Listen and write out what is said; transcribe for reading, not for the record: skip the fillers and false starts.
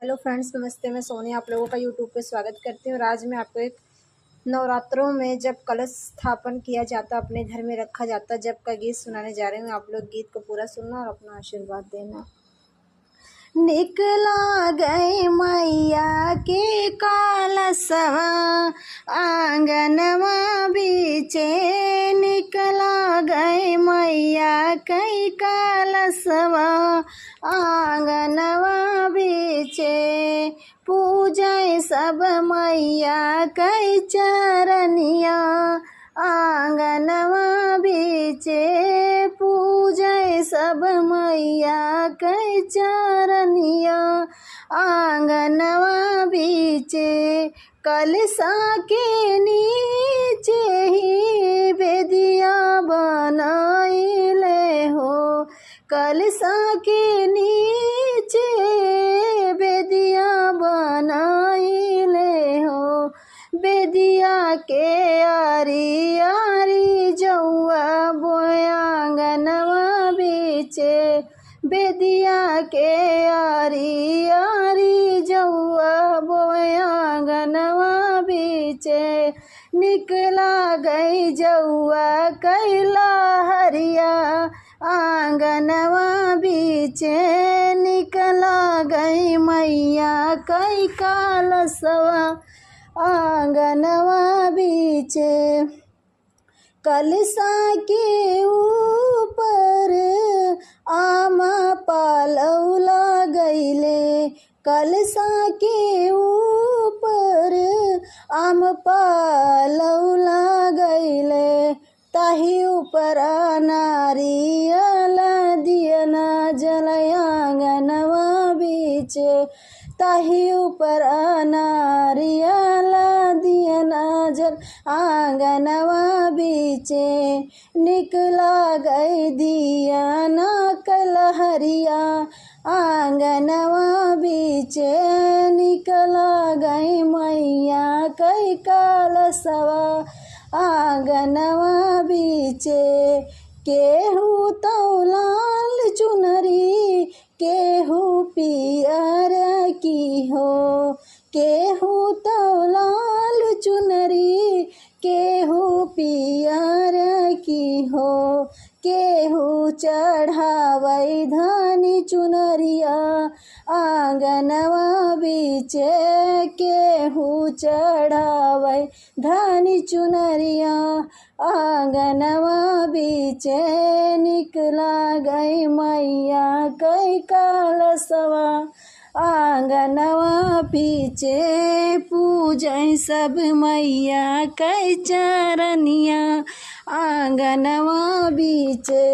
Hello friends, नमस्ते। मैं सोनिया आप लोगों का यूट्यूब पे स्वागत करती हूँ। और आज मैं आपको एक नवरात्रों में जब कलश स्थापन किया जाता, अपने घर में रखा जाता, जब का गीत सुनाने जा रही हूँ। आप लोग गीत को पूरा सुनना और अपना आशीर्वाद देना। निकला गए मैया के कलशवा आंगनवा बीचे, निकला गए मैया के कलशवा आंगनवा बीचे, पूजय सब मैया के चरनिया आंगनवा बीचे, पूजय सब मैया के चरनिया आंगनवा बीचे, कलशा के नीचे ही बेदिया बनाइले हो, कलशा के नीचे बेदिया बनाइले हो, बेदिया के आरी आरी जौआ बोया आंगनवा बीचे, बेदिया के आरी आरी जौआ बोया आंगनवा बीचे, निकला गई जौआ कैला हरिया आंगनवा बीचे, निकला गई मैया कई कलशवा आंगनवा बीचे, कलशा के ऊपर आमा पालौला गईले, कलशा के ऊपर आम पालौला गईले, ताही ऊपर नारियल दियना जलय आंगनवा बीचे, ताही ऊपर नारियल दियना जल आंगनवा बीचे, निकला गई दिया ना कलहरिया आंगनवा बीचे, निकला गई मैया कई कलशवा आंगनवा बीचे, केहू तो लाल चुनरी केहू पियर की हो, केहू तो लाल चुनरी केहू पियर की हो, केहू चढ़ावै धानी चुनरिया आंगनवा बीचे, केहू चढ़ावै धानी चुनरिया आंगनवा बीचे, निकला गई मैया कई कलशवा आंगनवा बीचे, पूजय सब मैया कई चरनिया आंगनवा बीचे।